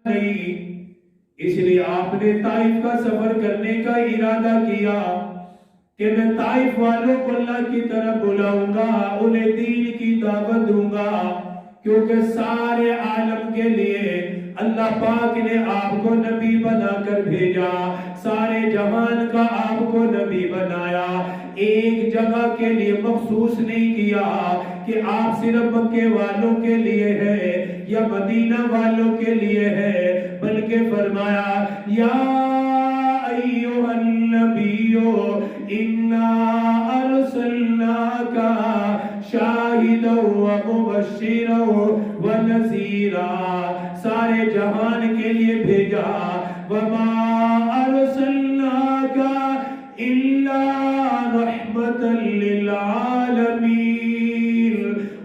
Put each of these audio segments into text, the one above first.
نہیں، اس لیے آپ نے طائف کا سفر کرنے کا ارادہ کیا کہ میں طائف والوں کو اللہ کی طرف بلاؤں گا، انہیں دین کی دعوت دوں گا، کیونکہ سارے عالم کے لیے اللہ پاک نے آپ کو نبی بنا کر بھیجا، سارے جہان کا آپ کو نبی بنایا، ایک جگہ کے لیے مخصوص نہیں کیا کہ آپ صرف مکے والوں کے لیے ہے یا مدینہ والوں کے لیے ہے، بلکہ فرمایا یا ایھا النبی انا ارسلناک شاہدا ومبشرا ونذیرا، سارے جہان کے لیے بھیجا، وما ارسلناک الا رحمتا للعالمین،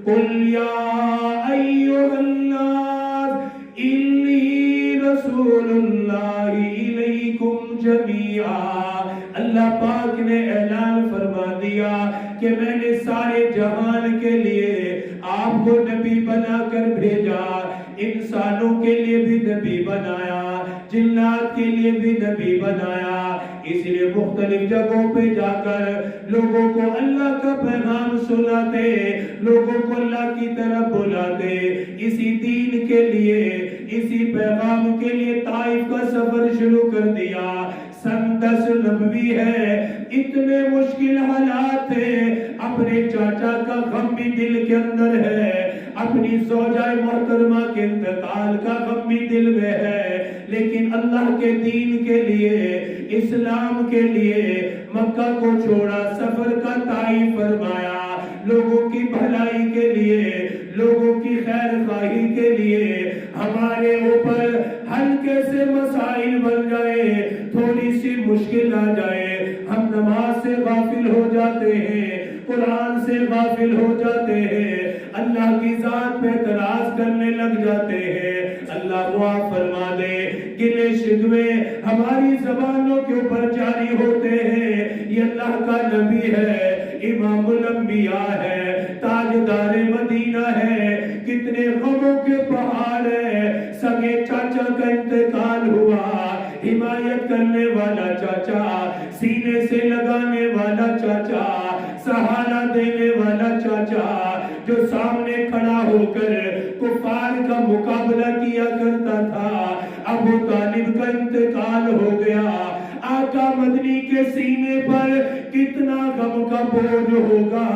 قل یا ایھا الناس انی رسول اللہ الیکم جمیعا۔ اللہ پاک نے اعلان فرما دیا کہ میں نے سارے جہان کے لیے آپ کو نبی بنا کر بھیجا، انسانوں کے لیے بھی نبی بنایا، جنات کے لیے بھی نبی بنایا، اس لیے مختلف جگہوں پہ جا کر لوگوں کو اللہ کا پیغام سناتے، لوگوں کو اللہ کی طرف بلاتے، اسی دین کے لیے، اسی پیغام کے لیے طائف کا سفر شروع کر دیا۔ سن 10 نبوی ہے، اتنے مشکل حالات تھے، اپنے چاچا کا غم بھی دل کے اندر ہے، اپنی زوجہ محترمہ کے انتقال کا غم بھی دل میں ہے، لیکن اللہ کے دین کے لیے، اسلام کے لیے مکہ کو چھوڑا، سفر کا تعین فرمایا، لوگوں کی بھلائی کے لیے، لوگوں کی خیر خواہی کے لیے، ہمارے اوپر ہلکے سے مسائل بن جائے، تھوڑی سی مشکل آ جائے، ہم نماز سے غافل ہو جاتے ہیں، قرآن سے غافل ہو جاتے ہیں، اللہ کی ذات پہ اعتراض کرنے لگ جاتے ہیں۔ اللہ معاف فرما دے، گلے شکوے ہماری زبانوں کے اوپر جاری ہوتے ہیں، یہ اللہ کا نبی ہے، امام الانبیاء ہے، تاجدار مدینہ ہے، کتنے غموں کے پہاڑ ہے، سگے چاچا کا انتقال ہوا، حمایت کرنے والا چاچا، سینے سے لگانے والا چاچا، سہارا دینے والا چاچا، جو سامنے کھڑا ہو کر کفار کا مقابلہ کیا کرتا تھا، ابو طالب کا انتقال ہو گیا، آقا مدنی کے سینے پر کتنا غم کا بوجھ ہوگا،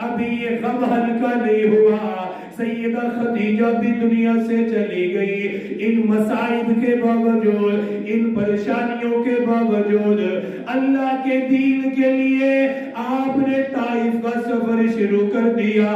ابھی یہ غم ہلکا نہیں ہوا، سیدہ خدیجہ بھی دنیا سے چلی گئی، ان مصائب کے باوجود، ان پریشانیوں کے باوجود، اللہ کے دین کے لیے آپ نے طائف کا سفر شروع کر دیا،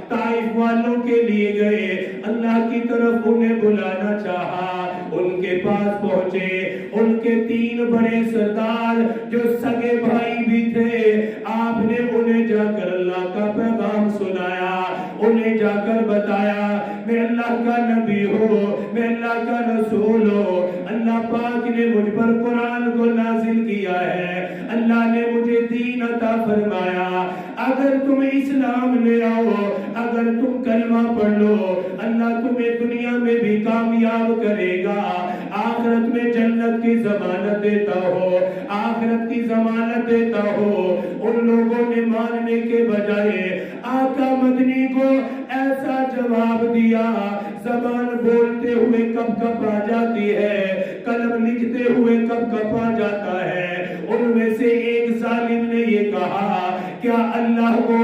طائف والوں کے لیے گئے، اللہ کی طرف انہیں بلانا چاہا، ان کے پاس پہنچے، ان کے 3 بڑے سردار جو سگے بھائی بھی تھے، آپ نے انہیں جا کر اللہ کا پیغام سنایا، انہیں جا کر بتایا میں اللہ کا نبی ہوں، میں اللہ کا رسول ہوں، اللہ پاک نے مجھ پر قرآن کو نازل کیا ہے، اللہ نے مجھے دین عطا فرمایا، اگر تم اسلام لے آؤ، اگر تم کلمہ پڑھ لو، اللہ تمہیں دنیا میں بھی کامیاب کرے گا، آخرت میں جنت کی ضمانت دیتا ہو، آخرت کی ضمانت دیتا ہو۔ ان لوگوں نے ماننے کے بجائے آقا مدنی کو ایسا جواب دیا، زبان بولتے ہوئے کب کب آ جاتی ہے، قلم لکھتے ہوئے کب کب آ جاتا ہے۔ ان میں سے ایک ظالم نے یہ کہا کیا اللہ کو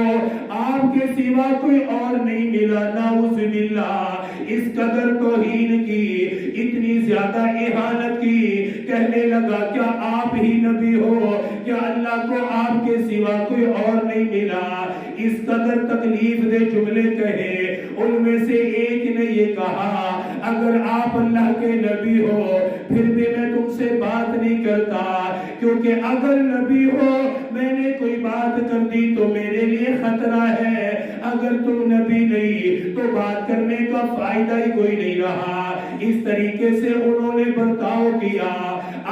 آپ کے سوا کوئی اور نہیں ملا؟ نعوذ باللہ، اس قدر توہین کی، اتنی زیادہ اہانت کی، کہنے لگا کیا آپ ہی نبی ہو؟ کیا اللہ کو آپ کے سوا کوئی اور نہیں ملا؟ اس قدر تکلیف دے جملے کہے۔ ان میں سے ایک نے یہ کہا اگر آپ اللہ کے نبی ہو پھر بھی میں تم سے بات نہیں کرتا، کیونکہ اگر نبی ہو میں نے کوئی بات کر دی تو میرے لیے خطرہ ہے، اگر تم نبی نہیں تو بات کرنے کا فائدہ ہی کوئی نہیں رہا۔ اس طریقے سے انہوں نے برتاؤ کیا۔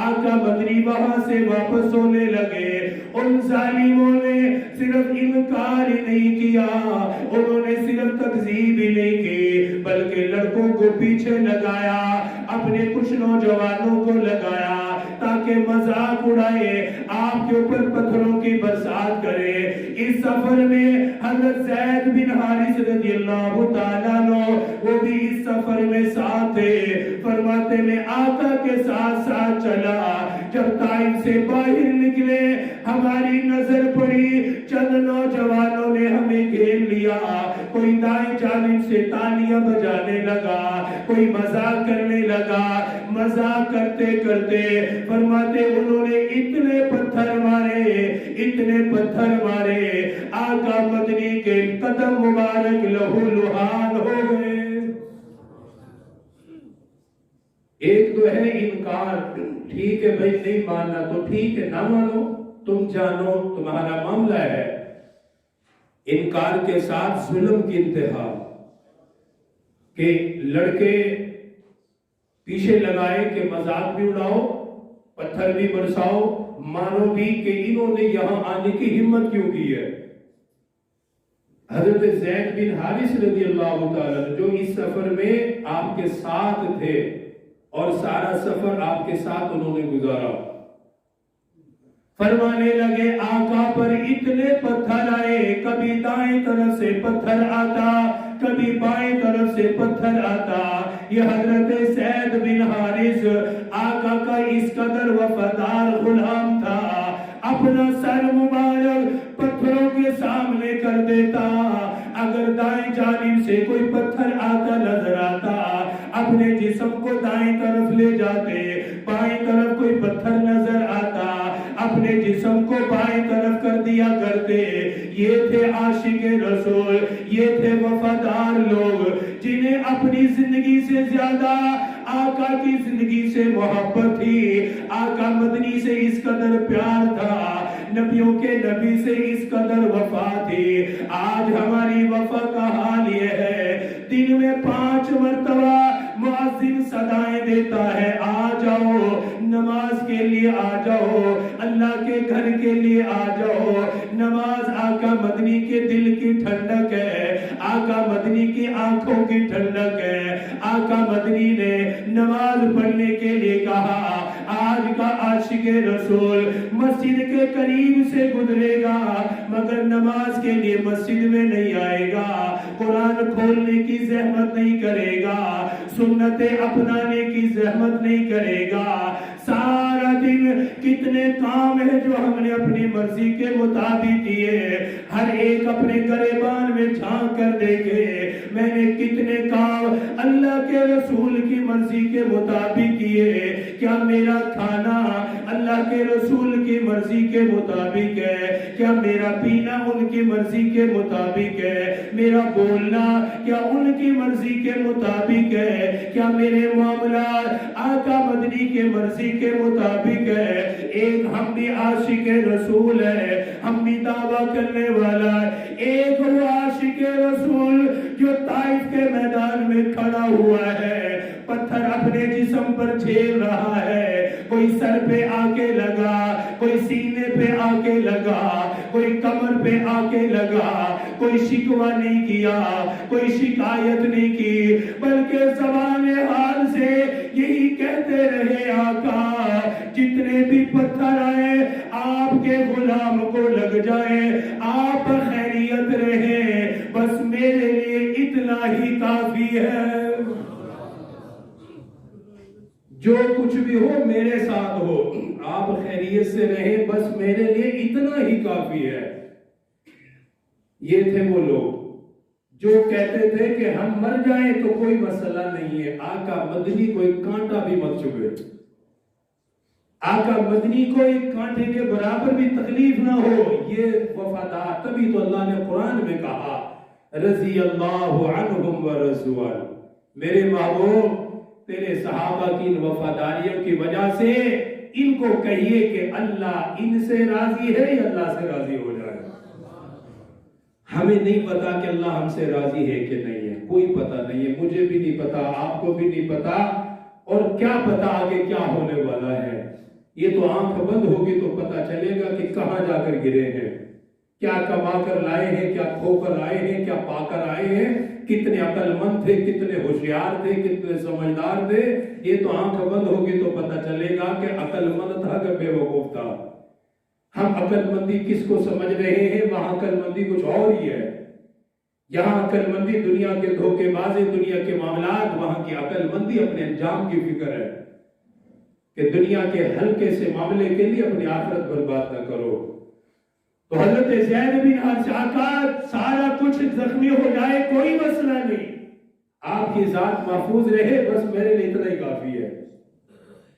آقا مدنی وہاں سے واپس ہونے لگے، ان ظالموں نے صرف انکار ہی نہیں کیا، انہوں نے صرف تکذیب ہی نہیں کی، بلکہ لڑکوں کو پیچھے لگایا، اپنے کچھ نوجوانوں کو لگایا تاکہ مذاق اڑائے، آپ کے اوپر پتھروں کی برسات کرے۔ اس سفر میں حضرت زید بن حارث رضی اللہ تعالیٰ عنہ وہ بھی اس سفر میں ساتھ تھے۔ فرماتے میں آقا کے ساتھ ساتھ چلا، جب طائف سے باہر نکلے ہماری نظر پڑی، چند نوجوانوں نے ہمیں گھیر لیا، کوئی دائیں جانب سے تالیاں بجانے لگا، کوئی مذاق کرنے لگا، مذاق کرتے کرتے فرماتے انہوں نے اتنے پتھر مارے، اتنے پتھر مارے، آقا مدنی کے قدم مبارک لہو لہان ہو گئے۔ ایک تو ہے انکار، ٹھیک ہے بھائی نہیں ماننا تو ٹھیک ہے، نہ مانو تم جانو تمہارا معاملہ ہے۔ انکار کے ساتھ ظلم کی انتہا کہ لڑکے پیچھے لگائے کہ مذاق بھی اڑاؤ، پتھر بھی برساؤ، مانو بھی کہ انہوں نے یہاں آنے کی ہمت کیوں کی ہے۔ حضرت زید بن حارث رضی اللہ تعالیٰ جو اس سفر میں آپ کے ساتھ تھے اور سارا سفر آپ کے ساتھ انہوں نے گزارا، فرمانے لگے آقا پر اتنے پتھر آئے، کبھی دائیں طرف سے پتھر آتا، کبھی بائیں طرف سے پتھر آتا۔ یہ حضرت زید بن حارث آقا کا اس قدر وفادار غلام تھا، اپنا سر مبارک پتھروں کے سامنے کر دیتا، اگر دائیں جانب سے کوئی پتھر آتا نظر آتا اپنے جسم کو دائیں طرف لے جاتے، بائیں طرف کوئی پتھر نظر آتا اپنے جسم کو بائیں طرف کر دیا کرتے۔ یہ تھے عاشق رسول، یہ تھے وفادار لوگ جنہیں اپنی زندگی سے زیادہ آقا کی زندگی سے محبت تھی، آقا مدنی سے اس قدر پیار تھا، نبیوں کے نبی سے اس قدر وفا تھی۔ آج ہماری وفا کا حال یہ ہے، دن میں 5 مرتبہ مؤذن صدائیں دیتا ہے، آ جاؤ نماز کے لیے، آ جاؤ اللہ کے گھر کے لیے، آ جاؤ۔ نماز آقا مدنی کے دل کی ٹھنڈک ہے، آقا مدنی کی آنکھوں کی ٹھنڈک ہے۔ آقا مدنی نے نماز پڑھنے کے لیے کہا، آج کا عاشق رسول مسجد کے قریب سے گزرے گا مگر نماز کے لیے مسجد میں نہیں آئے گا، قرآن کھولنے کی زحمت نہیں کرے گا، سنتیں اپنانے کی زحمت نہیں کرے گا۔ سارا دن کتنے کام ہیں جو ہم نے اپنی مرضی کے مطابق کیے، ہر ایک اپنے گریبان میں جھانک کر دیکھے میں نے کتنے کام اللہ کے رسول کی مرضی کے مطابق کیے، کیا میرا کھانا اللہ کے رسول کی مرضی کے مطابق ہے، کیا میرا پینا ان کی مرضی کے مطابق ہے، میرا بولنا کیا ان کی مرضی کے مطابق ہے، کیا میرے معاملات آقا مدنی کے مرضی کے مطابق ہے۔ ایک ہم بھی عاشق رسول ہے، ہم بھی دعویٰ کرنے والا ہے، ایک وہ عاشق رسول جو طائف کے میدان میں کھڑا ہوا ہے، پتھر اپنے جسم پر جھیل رہا ہے، کوئی سر پہ آ کے لگا، کوئی سینے پہ آ کے لگا، کوئی کمر پہ آ کے لگا، کوئی شکوہ نہیں کیا، کوئی شکایت نہیں کی، بلکہ زبان حال سے یہی کہتے رہے آقا جتنے بھی پتھر آئے آپ کے غلام کو لگ جائے، آپ خیریت رہے، بس میرے لیے اتنا ہی کافی ہے، جو کچھ بھی ہو میرے ساتھ ہو، آپ خیریت سے رہیں، بس میرے لیے اتنا ہی کافی ہے۔ یہ تھے وہ لوگ جو کہتے تھے کہ ہم مر جائیں تو کوئی مسئلہ نہیں ہے، آقا مدنی کو ایک کانٹا بھی مت چبھے، آقا مدنی کو ایک کانٹے کے برابر بھی تکلیف نہ ہو، یہ وفادار۔ تبھی تو اللہ نے قرآن میں کہا رضی اللہ عنہم ورضوان، میرے محبوب تیرے صحابہ کی وفاداریوں کی وجہ سے ان کو کہیے کہ اللہ ان سے راضی ہے یا اللہ سے راضی ہو جائے. ہمیں نہیں پتا کہ اللہ ہم سے راضی ہے کہ نہیں ہے، کوئی پتا نہیں ہے، مجھے بھی نہیں پتا، آپ کو بھی نہیں پتا، اور کیا پتا آگے کیا ہونے والا ہے. یہ تو آنکھ بند ہوگی تو پتا چلے گا کہ کہاں جا کر گرے ہیں، کیا کما کر لائے ہیں، کیا کھو کر آئے ہیں، کیا پا کر آئے ہیں، کتنے عقل مند تھے، کتنے ہوشیار تھے، کتنے سمجھدار تھے. یہ تو آنکھ بند ہوگی تو پتا چلے گا کہ عقل مند تھا کہ بے وقوف تھا. ہم عقل مندی کس کو سمجھ رہے ہیں؟ وہاں عقل مندی کچھ اور ہی ہے. یہاں عقل مندی دنیا کے دھوکے بازی، دنیا کے معاملات، وہاں کی عقل مندی اپنے انجام کی فکر ہے کہ دنیا کے ہلکے سے معاملے کے لیے اپنی آخرت برباد نہ کرو. تو حضرت زید بن حارثہ آقا سارا کچھ زخمی ہو جائے کوئی مسئلہ نہیں، آپ کی ذات محفوظ رہے بس میرے لیے اتنا ہی کافی ہے.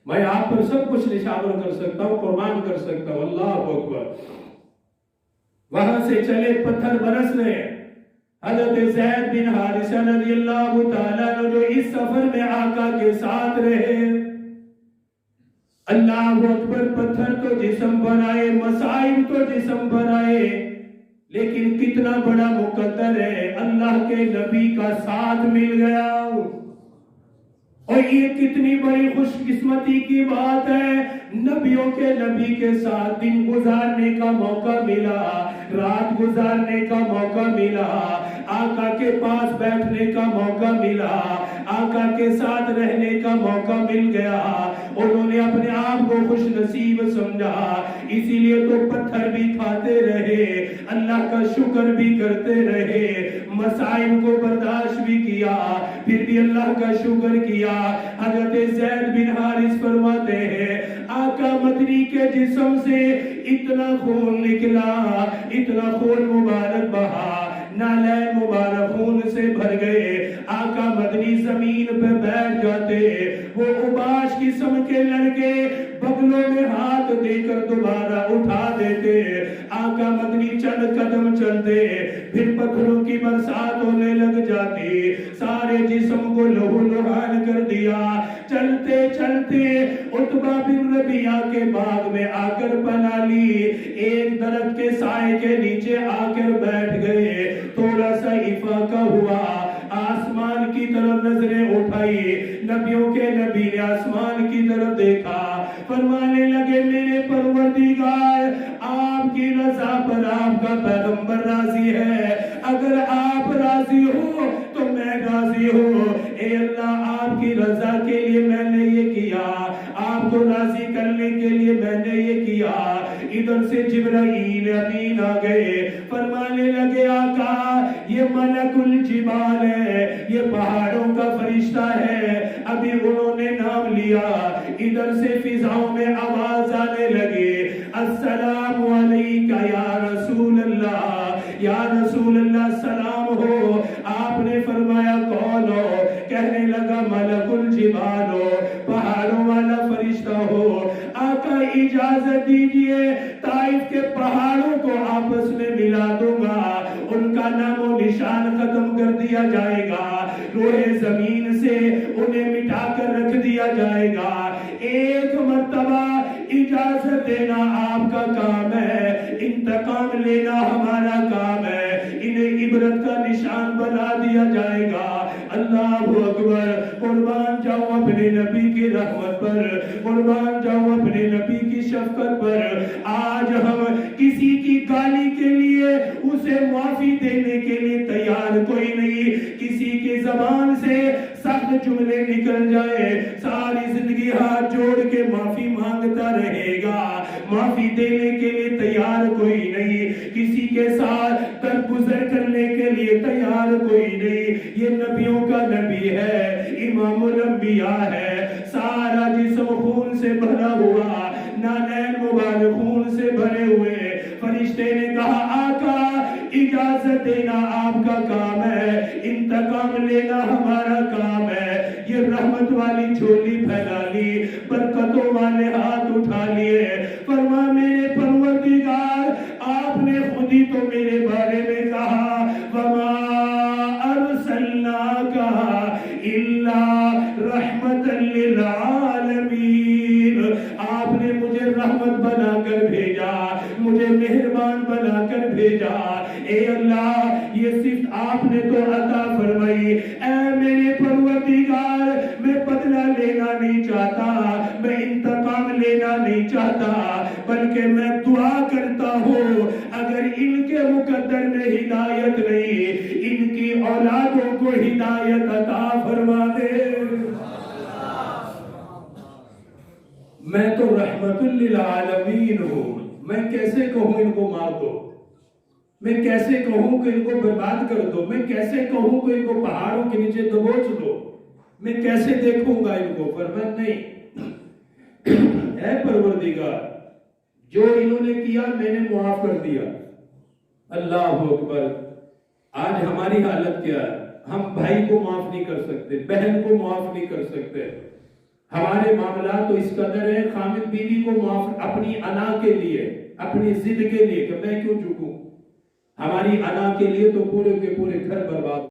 میں آپ پر سب کچھ نشاور کر سکتا ہوں، قربان کر سکتا ہوں. اللہ اکبر. وہاں سے چلے پتھر برسنے. حضرت زید بن حارثہ رضی اللہ تعالیٰ عنہ جو اس سفر میں آقا کے ساتھ رہے، اللہ اکبر، پتھر تو جسم پر آئے، مصائب تو جسم پر آئے، لیکن کتنا بڑا مقدر ہے، اللہ کے نبی کا ساتھ مل گیا. اور یہ کتنی بڑی خوش قسمتی کی بات ہے، نبیوں کے نبی کے ساتھ دن گزارنے کا موقع ملا، رات گزارنے کا موقع ملا، آقا کے پاس بیٹھنے کا موقع ملا، آقا کے ساتھ رہنے کا موقع مل گیا. انہوں نے اپنے آپ کو خوش نصیب سمجھا، اسی لیے تو پتھر بھی کھاتے رہے، اللہ کا شکر بھی کرتے رہے، مصائب کو برداشت بھی کیا، پھر بھی اللہ کا شکر کیا. حضرت زید بن حارث فرماتے ہیں آقا مدنی کے جسم سے اتنا خون نکلا، اتنا خون مبارک بہا، نالین مبارک خون سے بھر گئے. آقا مدنی زمین پہ بیٹھ جاتے، وہ اباش قسم کے لڑکے بغلوں میں ہاتھ دے کر دوبارہ اٹھا دیتے. آقا مدنی چند قدم چلتے، پھر پتھروں کی برسات ہونے لگ جاتی، سارے جسم کو لہو لہان کر دیا. چلتے چلتے عتبہ بن ربیعہ کے باغ میں آ کر پناہ لی، ایک درخت کے سائے کے نیچے آ کر بیٹھ گئے. تھوڑا سا افاقہ ہوا، آسمان کی طرف نظریں اٹھائی، نبیوں کے نبی نے آسمان کی طرف دیکھا، فرمانے لگے میرے پروردگار آپ کی رضا پر آپ کا پیغمبر راضی ہے، اگر آپ راضی ہو تو میں راضی ہوں. اے اللہ آپ کی رضا کے لیے میں نے یہ کیا، آپ کو راضی کرنے کے لیے میں نے یہ کیا. ادھر سے جبرائیل امین آ گئے، فرمانے لگے آقا یہ ملک الجبال ہے، یہ پہاڑوں کا فرشتہ ہے. ابھی انہوں نے نام لیا، ادھر سے فضاؤں میں آواز آنے لگی السلام علیکہ یا رسول اللہ، یا رسول اللہ سلام ہو. آپ نے فرمایا کون ہو؟ کہنے لگا ملک الجبال ہو، پہاڑوں والا فرشتہ ہو. آقا اجازت دیجئے طائف کے پہاڑوں کو آپس میں ملا دوں گا، ان کا نام و نشان ختم کر دیا جائے گا، روئے زمین سے انہیں مٹا کر رکھ دیا جائے گا. ایک مرتبہ اجازت دینا آپ کا کام ہے، انتقام لینا ہمارا کام ہے، انہیں عبرت کا نشان بنا دیا جائے گا. اللہ اکبر. قربان جاؤں اپنے نبی کی رحمت پر، قربان جاؤں اپنے نبی کی شفقت پر. آج ہم کسی کی گالی کے لیے اسے معافی دینے کے لیے تیار کوئی نہیں. کسی کی زبان سے سخت جملے نکل جائے، ساری زندگی ہاتھ جوڑ کے معافی مانگتا رہے گا، معافی دینے کے لیے تیار کوئی نہیں. کسی کے ساتھ درگزر کرنے کے لیے تیار کوئی نہیں. یہ نبیوں کا نبی ہے، امام الانبیاء ہے، سارا جسم خون سے بھرا ہوا، نالین مبارک خون سے بھرے ہوئے. فرشتے نے کہا آقا اجازت دینا آپ کا کام ہے، انتقام لینا ہمارا کام ہے. یہ رحمت والی جھولی پھیلا لی، برکتوں والے ہاتھ اٹھا لیے. فرما میرے پروردگار آپ نے خود ہی تو میرے بارے میں کہا وَمَا أَرْسَلْنَاكَ إِلَّا رَحْمَةً لِلْعَالَمِينَ. آپ نے چاہتا، میں انتقام لینا نہیں چاہتا، بلکہ میں دعا کرتا ہوں اگر ان کے مقدر میں ہدایت نہیں، ان کی اولادوں کو ہدایت عطا فرما دے۔ میں تو رحمت للعالمین ہوں، میں کیسے کہوں ان کو مار دو، میں کیسے کہوں کہ ان کو برباد کر دو، میں کیسے کہوں کہ ان کو پہاڑوں کے نیچے دبوچ دو، میں کیسے دیکھوں گا ان کو؟ فرمایا نہیں، اے پروردگار جو انہوں نے کیا میں نے معاف کر دیا۔ اللہ اکبر۔ آج ہماری حالت کیا ہے؟ ہم بھائی کو معاف نہیں کر سکتے، بہن کو معاف نہیں کر سکتے، ہمارے معاملات تو اس قدر ہے، خامد بیوی کو معاف اپنی انا کے لیے، اپنی ضد کے لیے کہ میں کیوں جھکوں، ہماری انا کے لیے تو پورے کے پورے گھر برباد